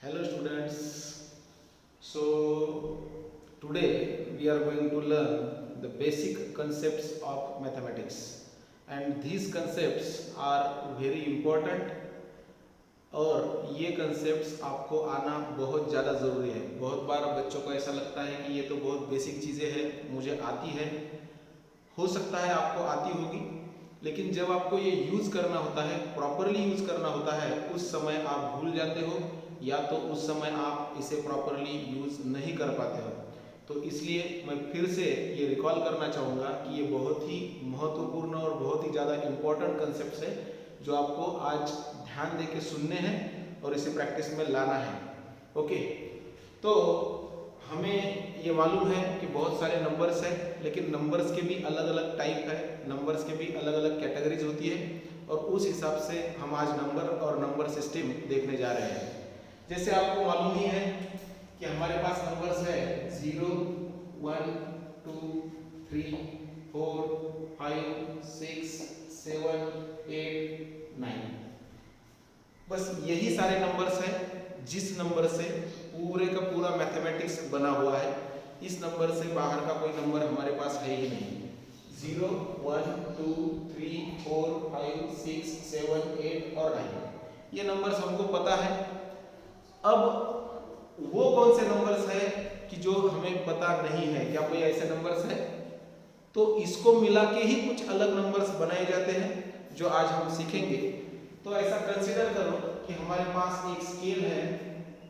Hello students. So today we are going to learn the basic concepts of mathematics, and these concepts are very important और ये concepts आपको आना बहुत ज़्यादा ज़रूरी है। बहुत बार बच्चों को ऐसा लगता है कि ये तो बहुत बेसिक चीज़ें हैं, मुझे आती है। हो सकता है आपको आती होगी, लेकिन जब आपको ये यूज़ करना होता है, प्रॉपरली यूज़ करना होता है, उस समय आप भूल जाते हो या तो उस समय आप इसे प्रॉपरली यूज़ नहीं कर पाते हो। तो इसलिए मैं फिर से ये रिकॉल करना चाहूँगा कि ये बहुत ही महत्वपूर्ण और बहुत ही ज़्यादा इम्पोर्टेंट कंसेप्ट है जो आपको आज ध्यान दे के सुनने हैं और इसे प्रैक्टिस में लाना है। ओके, तो हमें ये मालूम है कि बहुत सारे नंबर्स हैं, लेकिन नंबर्स के भी अलग अलग टाइप है, नंबर्स के भी अलग अलग कैटेगरीज होती है और उस हिसाब से हम आज नंबर और नंबर सिस्टम देखने जा रहे हैं। जैसे आपको मालूम ही है कि हमारे पास नंबर्स है 0, 1, 2, 3, 4, 5, 6, 7, 8, 9। बस यही सारे नंबर्स हैं जिस नंबर से पूरे का पूरा मैथमेटिक्स बना हुआ है। इस नंबर से बाहर का कोई नंबर हमारे पास है ही नहीं। 0, 1, 2, 3, 4, 5, 6, 7, 8 और 9 ये नंबर्स हमको पता है। अब वो कौन से नंबर्स है कि जो हमें पता नहीं है? क्या कोई ऐसे नंबर्स है? तो इसको मिला के ही कुछ अलग नंबर्स बनाए जाते हैं जो आज हम सीखेंगे। तो ऐसा कंसीडर करो कि हमारे पास एक स्केल है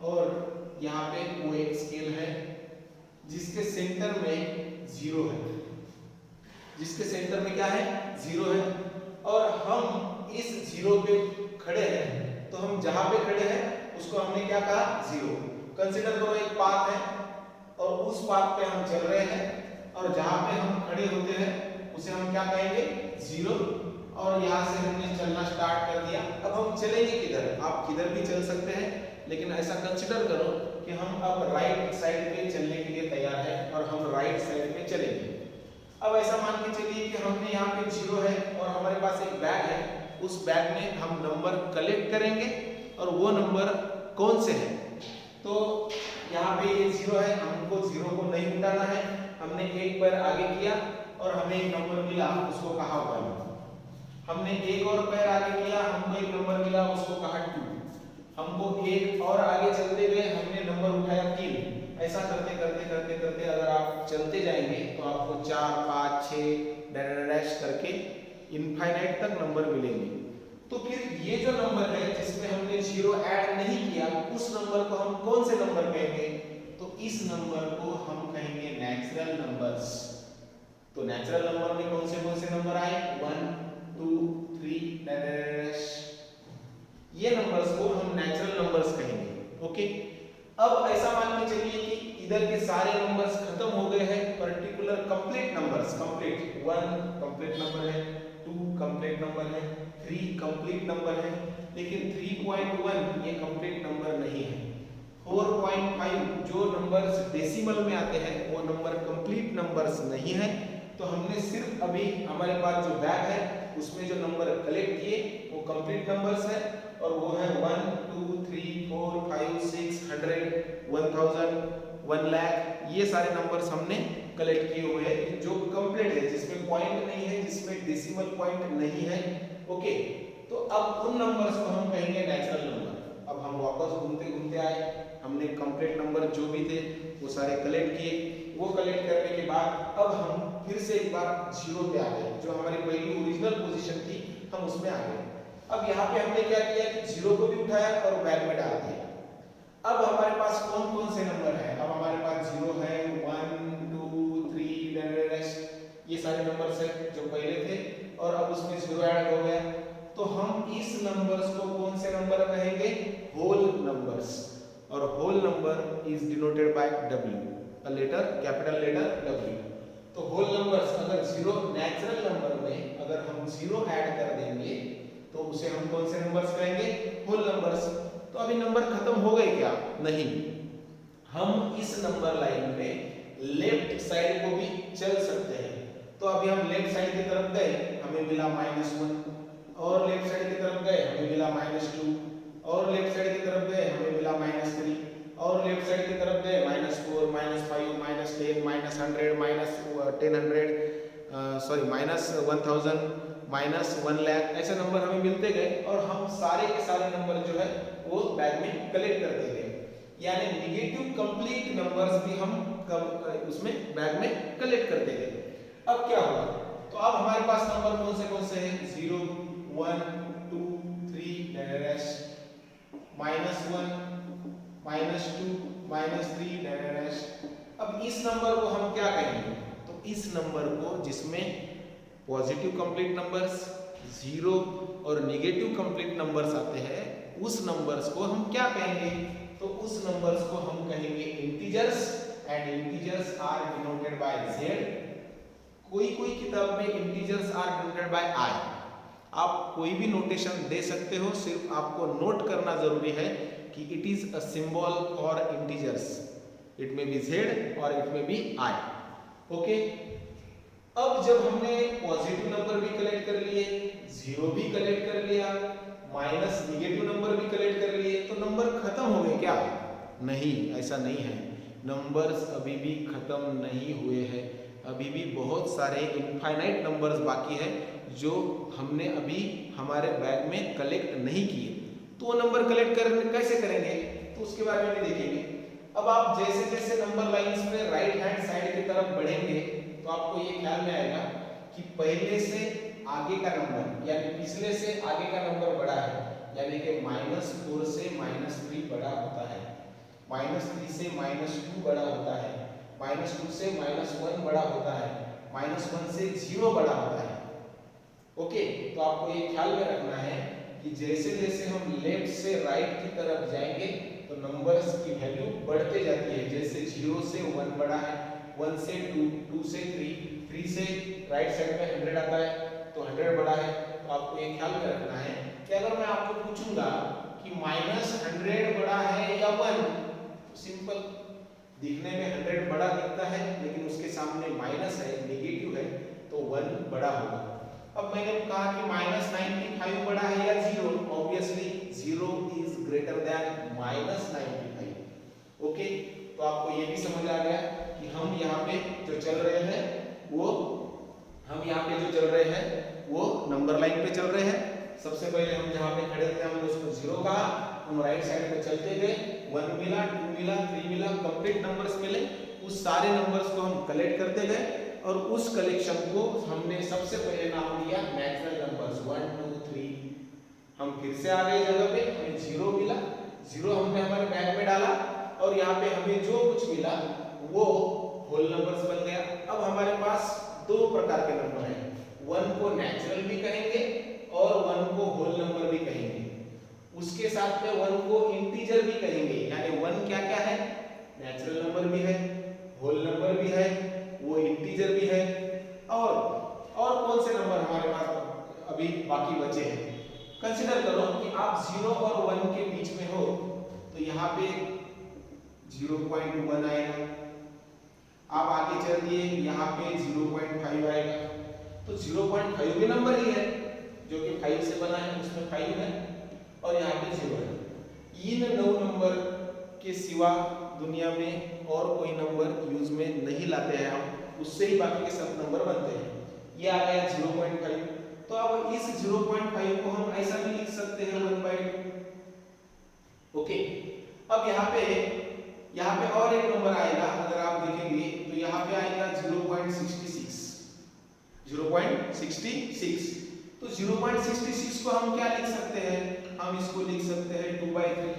और यहाँ पे वो एक स्केल है जिसके सेंटर में 0 है, जिसके सेंटर में क्या है? 0 है। और हम इस 0 पे खड़े हैं, तो हम जहां पे खड़े हैं उसको हमने क्या कहा? 0। कंसीडर करो एक पाथ है और उस पाथ पे हम चल रहे हैं और जहां पे हम खड़े होते हैं उसे हम क्या कहेंगे? 0। और यहाँ से हमने चलना स्टार्ट कर दिया। अब हम चलेंगे किधर? आप किधर भी चल सकते हैं, लेकिन ऐसा कंसीडर करो कि हम अब राइट साइड पे चलने के लिए तैयार हैं और हम राइट साइड पे चलेंगे। अब ऐसा मान के चलिए कि हमने यहाँ पे 0 है और हमारे पास एक बैग है। उस बैग में हम नंबर कलेक्ट करेंगे और वो नंबर कौन से हैं? तो यहाँ पे ये 0 है, हमको 0 को नहीं उठाना है। हमने एक पैर आगे किया और हमें एक नंबर मिला, उसको कहा 1। हमने एक और पैर आगे किया, हमको एक नंबर मिला, उसको कहा 2। हमको एक और आगे चलते गए, हमने नंबर उठाया 3। ऐसा करते करते करते करते अगर आप चलते जाएंगे तो आपको 4, 5, 6 डैश करके इनफाइनाइट तक नंबर मिलेंगे। तो फिर ये जो नंबर है जिसमें हमने 0 ऐड नहीं किया, उस नंबर को हम कौन से नंबर कहेंगे? तो इस नंबर को हम कहेंगे नेचुरल नंबर्स। तो नेचुरल नंबर में कौन से नंबर आए? 1, 2, 3 डैश। ये नंबर्स को हम नेचुरल नंबर्स कहेंगे। ओके, अब ऐसा मान के चलिए कि इधर के सारे नंबर्स खत्म हो गए हैं, particular complete numbers. Complete 1 complete number है, 2 कंप्लीट नंबर है, 3 कंप्लीट नंबर है, लेकिन 3.1 ये कंप्लीट नंबर नहीं है। 4.5 जो नंबर्स डेसिमल में आते हैं वो नंबर कंप्लीट नंबर्स नहीं है। तो हमने सिर्फ अभी हमारे पास जो बैग है उसमें जो नंबर कलेक्ट किए वो कंप्लीट नंबर्स है और वो है 1, 2, 3, 4, 5, 6, 100, 1000, 1 लाख। ये सारे नंबर्स हमने कलेक्ट किए हुए हैं जो कंप्लीट है, जिसमें पॉइंट नहीं है, जिसमें डेसिमल पॉइंट नहीं है। ओके, तो अब उन नंबर्स को हम कहेंगे नेचुरल नंबर। अब हम वापस घूमते घूमते आए, हमने कंप्लीट नंबर जो भी थे वो सारे कलेक्ट किए। वो कलेक्ट करने के बाद अब हम फिर से एक बार 0 पे आ गए, जो हमारी पहली ओरिजिनल पोजीशन थी, हम उसमें आ गए। अब यहाँ पे हमने क्या किया कि 0 को भी उठाया और बैग में डाल दिया। अब हमारे पास कौन कौन से नंबर है? अब हमारे पास 0 है, 1, 2, 3 डैश, ये सारे नंबर्स हैं जो पहले थे और अब उसमें 0 ऐड हो गया। तो हम इस नंबर्स को कौन से नंबर कहेंगे? Whole numbers. और whole number is denoted by W, a letter, capital letter W। तो होल नंबर्स अगर 0 नेचुरल नंबर में अगर हम 0 ऐड कर देंगे तो उसे हम कौन से नंबर्स कहेंगे? Whole numbers. तो अभी नंबर खत्म हो गए क्या? नहीं, हम इस नंबर लाइन में लेफ्ट साइड को भी चल सकते हैं। तो अभी हम लेफ्ट साइड की तरफ गए, हमें मिला -1 और लेफ्ट साइड की तरफ गए हमें मिला -2 और लेफ्ट साइड की तरफ गए हमें मिला -3 -5 -10 -100 -1000 -1 लाख, ऐसे नंबर हमें मिलते गए और हम सारे के सारे नंबर जो है वो बैग में कलेक्ट करते गए। यानी निगेटिव कंप्लीट नंबर्स भी हम उसमें बैग में कलेक्ट करते गए। अब क्या हुआ, तो अब हमारे पास नंबर कौन से हैं, 0 1 2 3 डैश -1 -2 -3 डैश। अब इस नंबर को हम क्या कहेंगे, तो इस नंबर को जिसमें पॉजिटिव कंप्लीट नंबर्स, जीरो और नेगेटिव कंप्लीट नंबर्स आते हैं, उस नंबर्स को हम क्या कहेंगे, तो उस नंबर्स को हम कहेंगे integers, and integers are denoted by z। कोई किताब में integers are denoted by i। आप कोई भी नोटेशन दे सकते हो, सिर्फ आपको नोट करना जरूरी है कि it is a symbol for integers, it में बी z और इट में बी i। ओके, अब जब हमने पॉजिटिव नंबर भी कलेक्ट कर लिए, जीरो भी कलेक्ट कर लिया, माइनस नेगेटिव नंबर भी कलेक्ट कर लिए, तो नंबर खत्म हो गए क्या? नहीं, ऐसा नहीं है। नंबर्स अभी भी खत्म नहीं हुए हैं, अभी भी बहुत सारे इनफाइनाइट नंबर्स बाकी है जो हमने अभी हमारे बैग में कलेक्ट नहीं किए। तो वो नंबर कलेक्ट कैसे करेंगे, तो उसके बारे में भी देखेंगे। अब आप जैसे जैसे नंबर लाइंस में राइट हैंड साइड की तरफ बढ़ेंगे तो आपको ये ख्याल में आएगा कि पहले से आगे का नंबर यानी पिछले से आगे का नंबर बड़ा है, यानी कि -4 से -3 बड़ा होता है, -3 से -2 बड़ा होता है, -2 से -1 बड़ा होता है, -1 से 0 बड़ा होता है। ओके, तो आपको ये ख्याल में रखना है कि जैसे जैसे हम लेफ्ट से राइट की तरफ जाएंगे तो नंबर्स की वैल्यू बढ़ते जाती है। जैसे 0 से 1 बड़ा है, 1 से 2, 2 से 3, 3 से राइट साइड में 100 आता है तो 100 बड़ा है। तो आपको ये ख्याल में रखना है कि अगर मैं आपको पूछूंगा कि -100 बड़ा है या 1, तो सिंपल, दिखने में 100 बड़ा दिखता है लेकिन उसके सामने माइनस है, नेगेटिव है, तो 1 बड़ा होगा। अब मैंने कहा कि -95 बड़ा है या 0, obviously 0 is greater than -95। Okay, तो आपको ये भी समझ आ गया कि हम यहाँ पे जो चल रहे हैं वो नंबर लाइन पे चल रहे हैं। सबसे पहले हम जहाँ पे खड़े थे हमने उसको 0 कहा, हम राइट साइड पे चलते गए, 1 मिला, 2 मिला, 3 मिला, कंप्लीट नंबर्स मिले, उस सारे नंबर्स को हम कलेक्ट करते गए और उस कलेक्शन को हमने सबसे पहले नाम दिया नेचुरल नंबर्स 1 2 3। हम फिर से आ गए जगह पे, हमें 0 मिला, 0 हमने हमारे बैग में डाला और यहाँ पे हमें जो कुछ मिला वो होल नंबर्स बन गया। अब हमारे पास दो प्रकार के नंबर हैं, 1 को नेचुरल भी कहेंगे और 1 को होल नंबर भी कहेंगे, उसके साथ में 1 को इंटीजर भी कहेंगे। यानी 1 क्या क्या है, नेचुरल नंबर भी है, होल नंबर भी है, वो इंटीजर भी है। और कौन से नंबर हमारे पास अभी बाकी बचे हैं? कंसीडर करो कि आप 0 और 1 के बीच में हो, तो यहाँ पे 0.1 आएगा, आप आगे चल दिए यहाँ पे 0.5 आएगा, तो 0.5 भी नंबर ही है जो कि 5 से बना है, उसमें 5 है और यहाँ पे 0 है। इन 9 नंबर के सिवा दुनिया में और कोई नंबर यूज में नहीं लाते हैं हम, उससे ही बाकी के सब नंबर बनते हैं। ये आ गया 0.5। तो अब इस 0.5 को हम ऐसा भी लिख सकते हैं 1/2। ओके, अब यहाँ पे और एक नंबर आएगा, अगर आप देखेंगे तो यहाँ पे आएगा 0.66। तो 0.66 को हम क्या लिख सकते हैं, हम इसको लिख सकते हैं 2/3।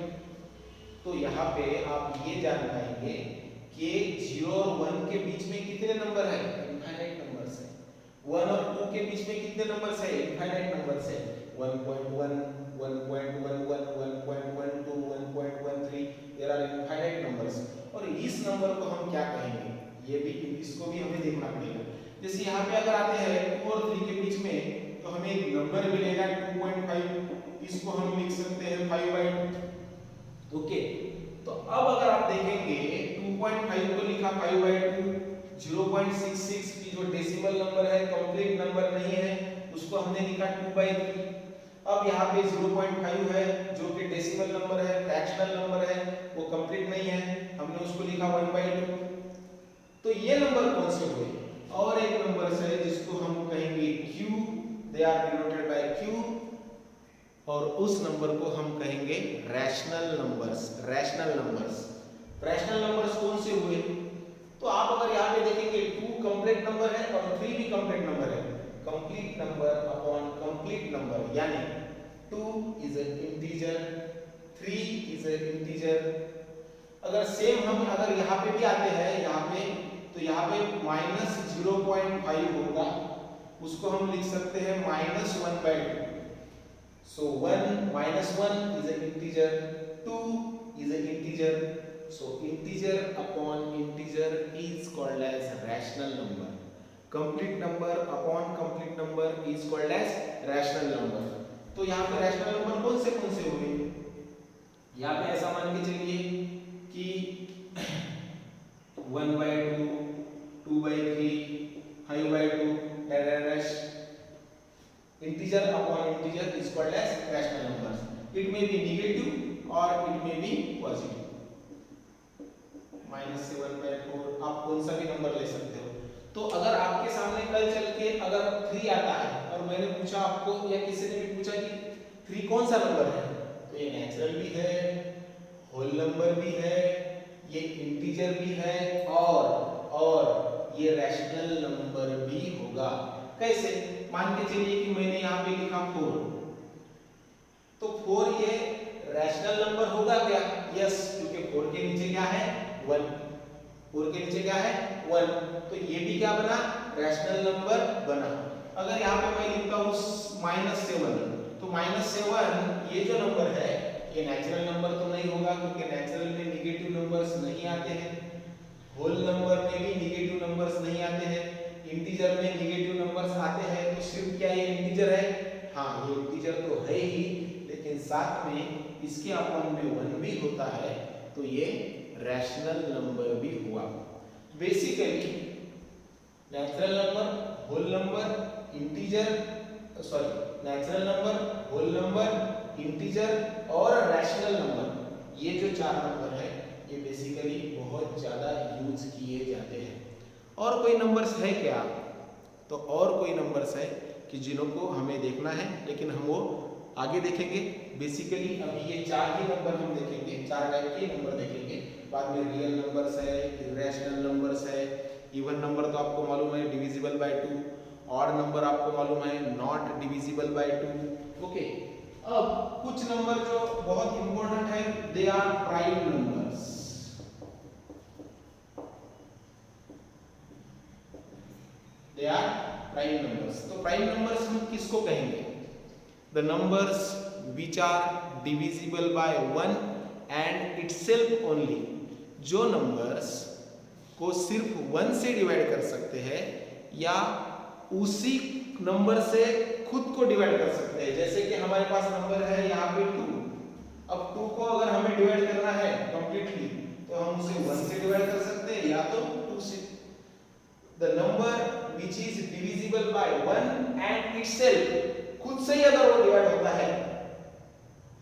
तो यहाँ पे आप ये जान पाएंगे कि 0 और 1 के बीच में कितने नंबर हैं, इनफाइनाइट नंबर्स हैं। 1 और 2 के बीच में कितने नंबर्स हैं, इनफाइनाइट नंबर्स हैं। 1.1 1.11 1.12 1.13, देयर आर इनफाइनाइट नंबर्स। और इस नंबर को हम क्या कहेंगे, ये भी इसको भी हमें देखना पड़ेगा। जैसे यहाँ पे अगर आते हैं 2 और 3 के बीच में, तो हमें एक नंबर मिलेगा 2.5, इसको हम लिख सकते हैं 5/2। ओके, तो अब अगर आप देखेंगे 2.5 को लिखा 5/2, 0.66 की जो डेसिमल नंबर है, कंप्लीट नंबर नहीं है, उसको हमने लिखा 2/3। अब यहाँ पे 0.5 है जो कि डेसिमल नंबर है, फ्रैक्शनल नंबर है, वो कंप्लीट नहीं है, हमने उसको लिखा 1/2। तो ये नंबर कौन से हुए? और एक नंबर है जिसको हम कहेंगे Q, they are denoted by Q, और उस नंबर को हम कहेंगे rational numbers. Rational numbers, rational numbers कौन से हुए? तो आप अगर यहाँ पे देखेंगे 2 कंप्लीट नंबर है और 3 भी कंप्लीट नंबर है। Complete number upon complete number, यानी 2 is an integer, 3 is an integer. अगर सेम हम अगर यहाँ पे भी आते हैं यहाँ पे, तो यहाँ पे -0.5 होगा, उसको हम लिख सकते हैं -1/2। So 1 minus 1 is an integer, 2 is an integer. So integer upon integer is called as rational number. Complete number upon complete number is called as rational number. तो यहाँ पे rational number कौन से हुए? यहाँ पे ऐसा मान के चलिए कि 1/2, 2/3, 5/2 dash integer upon integer is called as rational numbers. It may be negative or it may be positive. -7/4 आप कौन सा भी नंबर ले सकते हो। तो अगर आपके सामने कल चल के अगर 3 आता है और मैंने पूछा आपको या किसी ने भी पूछा कि 3 कौन सा नंबर है, तो ये नेचुरल भी है, होल नंबर भी है, ये इंटीजर भी है और ये रैशनल नंबर भी होगा। कैसे? मान के चलिए कि मैंने यहाँ पे लिखा 4, तो 4 ये रैशनल नंबर होगा क्या? यस, क्योंकि 4 के नीचे क्या है? 1। 4 के नीचे क्या है? 1। तो ये भी क्या बना? रैशनल नंबर बना। अगर यहाँ पे मैं लिखता हूँ -7, तो -7 ये जो नंबर है ये नेचुरल नंबर तो नहीं होगा, क्योंकि नेचुरल में निगेटिव नंबर्स नहीं आते हैं, होल नंबर में भी निगेटिव नंबर्स नहीं आते हैं, इंटीजर में निगेटिव नंबर्स आते हैं। तो सिर्फ क्या ये इंटीजर है? हाँ, ये इंटीजर तो है ही, लेकिन साथ में इसके अपॉन में 1 भी होता है, तो ये रैशनल नंबर भी हुआ। Basically natural number, whole number, integer, natural number, whole number, integer और रैशनल नंबर, ये जो 4 नंबर है ये बेसिकली बहुत ज्यादा यूज किए जाते हैं। और कोई नंबर्स है क्या? तो और कोई नंबर्स है कि जिनको हमें देखना है, लेकिन हम वो आगे देखेंगे। बेसिकली अभी ये 4 ही नंबर हम देखेंगे, 4 टाइप के नंबर देखेंगे। बाद में रियल नंबर्स है, इरेशनल नंबर्स है, इवन नंबर तो आपको मालूम है डिविजिबल बाय 2, ऑड नंबर आपको मालूम है नॉट डिविजिबल बाय 2। ओके, अब कुछ नंबर जो बहुत इंपॉर्टेंट है, they are prime numbers. They are prime numbers. तो प्राइम नंबर्स हम किसको कहेंगे? The numbers which are divisible by 1 and itself only. जो नंबर्स को सिर्फ 1 से डिवाइड कर सकते हैं या उसी नंबर से खुद को डिवाइड कर सकते हैं। जैसे कि हमारे पास नंबर है यहाँ पे 2, अब 2 को अगर हमें डिवाइड करना है कंप्लीटली, तो हम उसे 1 से डिवाइड कर सकते हैं या तो 2 से। The number which is divisible by 1 and itself, खुद से ही अगर वो डिवाइड होता है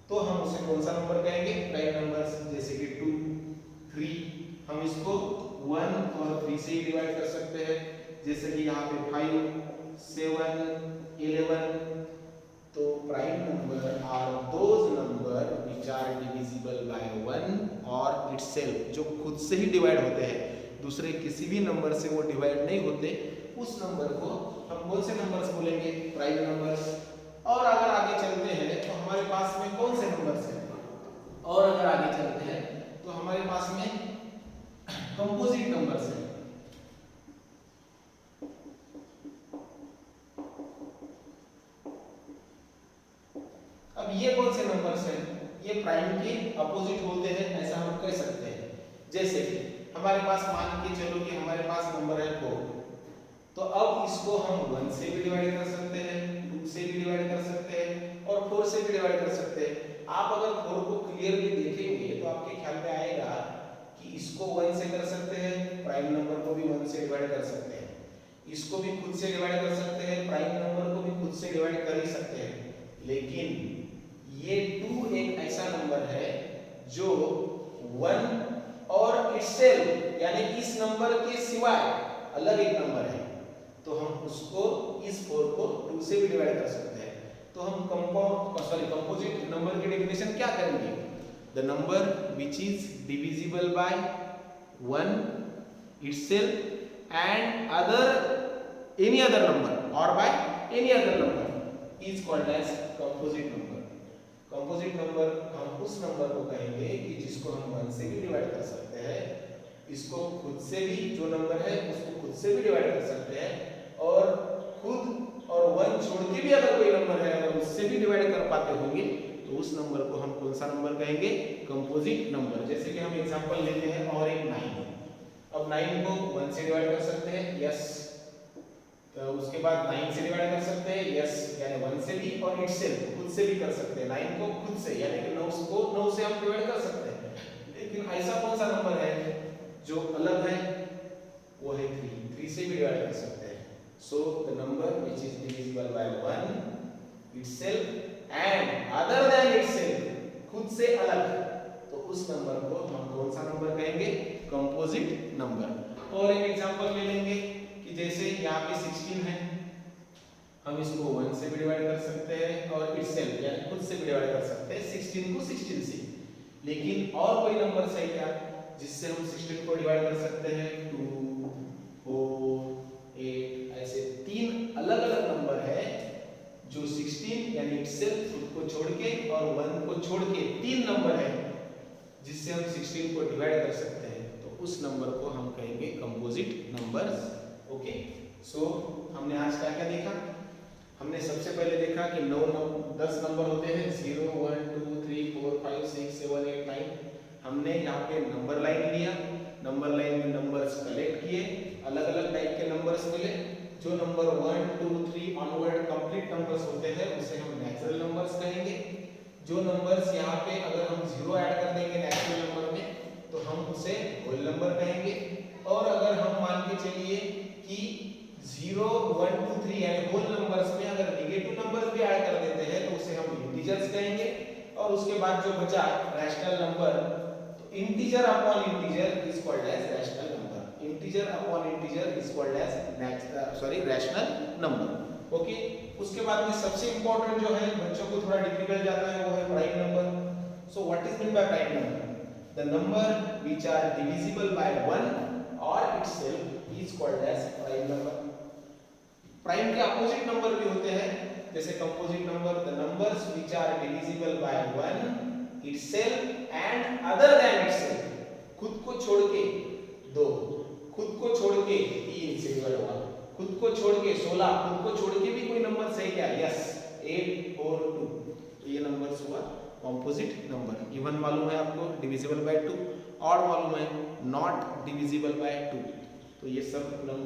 तो हम उसे कौन सा नंबर कहेंगे? Prime numbers. जैसे कि 2, 3, हम इसको 1 और 3 से ही डिवाइड कर सकते हैं। जैसे कि यहाँ पे 5, 7, 11। तो prime number are those number which are divisible by 1 और itself, जो खुद से ही डिवाइड होते हैं, दूसरे किसी भी नंबर से वो डिवाइड नहीं होते, उस नंबर को हम कौन से नंबर्स बोलेंगे? Prime numbers. और अगर आगे चलते हैं तो हमारे पास में कौन से नंबर्स हैं? और अगर आगे चलते हैं तो हमारे पास में कंपोजिट नंबर्स हैं। अब ये कौन से नंबर्स हैं? ये प्राइम के अपोजिट होते हैं, ऐसा हम कह सकते हैं। जैसे कि हमारे पास मान के चलो कि हमारे पास नंबर है 4, तो अब इसको हम 1 से भी डिवाइड कर सकते हैं, 2 से भी डिवाइड कर सकते हैं और 4 से भी डिवाइड कर सकते हैं। आप अगर 4 को क्लियरली देखेंगे तो आपके ख्याल में आएगा कि इसको 1 से कर सकते हैं, प्राइम नंबर को भी 1 से डिवाइड कर सकते हैं, इसको भी खुद से डिवाइड कर सकते हैं, प्राइम नंबर को भी खुद से डिवाइड कर ही सकते हैं। लेकिन ये 2 एक ऐसा नंबर है जो 1 और और itself यानी इस नंबर के सिवाय अलग एक नंबर है, तो हम उसको इस 4 को 2 से भी डिवाइड कर सकते हैं। तो हम कंपोजिट नंबर की डेफिनेशन क्या करेंगे? The number which is divisible by 1 itself and any other number or by any other number is called as composite number. Composite number हम उस नंबर को कहेंगे कि जिसको हम 1 से भी डिवाइड कर सकते हैं, इसको खुद से भी, जो नंबर है उसको खुद से भी डिवाइड कर सकते हैं, और खुद और 1 छोड़ के भी अगर कोई नंबर है अगर उससे भी डिवाइड कर पाते होंगे तो उस नंबर को हम कौन सा नंबर कहेंगे? Composite number. जैसे कि हम एग्जांपल लेते हैं और एक 9। अब 9 को 1 से डिवाइड कर सकते हैं, यस। तो उसके बाद 9 से डिवाइड कर सकते हैं, यस, यानी 1 से भी, और itself खुद से भी कर सकते हैं। 9 को खुद से यानी कि 9 को 9 से हम डिवाइड कर सकते हैं। लेकिन ऐसा कौन सा नंबर है जो अलग है? वो है 3 से भी डिवाइड कर सकते हैं। So the number which is divisible by 1 itself and other than itself, खुद से अलग, तो उस नंबर को हम कौन सा नंबर कहेंगे? Composite number. और एक एग्जांपल ले लेंगे कि जैसे यहाँ पे 16 है, हम इसको 1 से भी डिवाइड कर सकते हैं और itself यानी खुद से भी डिवाइड कर सकते हैं 16 को 16 से। लेकिन और कोई नंबर है क्या जिससे हम 16 को डिवाइड कर सकते हैं? 2, 4, 8, ऐसे 3 अलग-अलग नंबर है जो 16 यानी itself खुद को छोड़ के और 1 को छोड़ के 3 नंबर है जिससे हम 16 को डिवाइड कर सकते हैं, तो उस नंबर को हम कहेंगे कंपोजिट नंबर्स। ओके, सो हमने आज क्या क्या देखा? हमने सबसे पहले देखा कि 10 नंबर होते हैं, 0, 1, 2, 3, 4, 5, 6, 7, 8, 9। हमने यहाँ पे नंबर लाइन लिया, नंबर लाइन में नंबर्स कलेक्ट किए, अलग अलग टाइप के नंबर्स मिले। जो नंबर 1, 2, 3 ऑनवर्ड कंप्लीट नंबर्स होते हैं उसे हम नेचुरल नंबर्स कहेंगे। जो नंबर्स यहाँ पे अगर हम 0 ऐड कर देंगे नेचुरल नंबर में तो हम उसे होल नंबर कहेंगे। और अगर हम मान के चलिए कि 0, 1, 2, 3 यानी होल नंबर्स में अगर नेगेटिव नंबर्स भी ऐड कर देते हैं तो उसे हम इंटीजर्स कहेंगे। और उसके बाद जो बचा रैशनल नंबर, तो integer upon integer is called as rational number. Integer upon integer is called as rational number. Okay, उसके बाद में सबसे इंपॉर्टेंट जो है, बच्चों को थोड़ा डिफिकल्ट जाता है, वो है prime number. So what is mean by prime number? The number which are divisible by 1 और itself is called as prime number. Prime के अपोजिट नंबर भी होते हैं, जैसे composite number, the numbers which are divisible by 1 itself and other than itself, खुद को छोड़ के 2, खुद को छोड़ के 3 से डिवाइड होगा, खुद को छोड़ के 16, खुद को छोड़ के भी कोई नंबर सही क्या? यस, 8, 4, 2, ये नंबर्स हुआ कंपोजिट नंबर। इवन मालूम है आपको डिविजिबल बाय 2, ऑड मालूम है नॉट डिविजिबल बाय 2, तो ये सब नंबर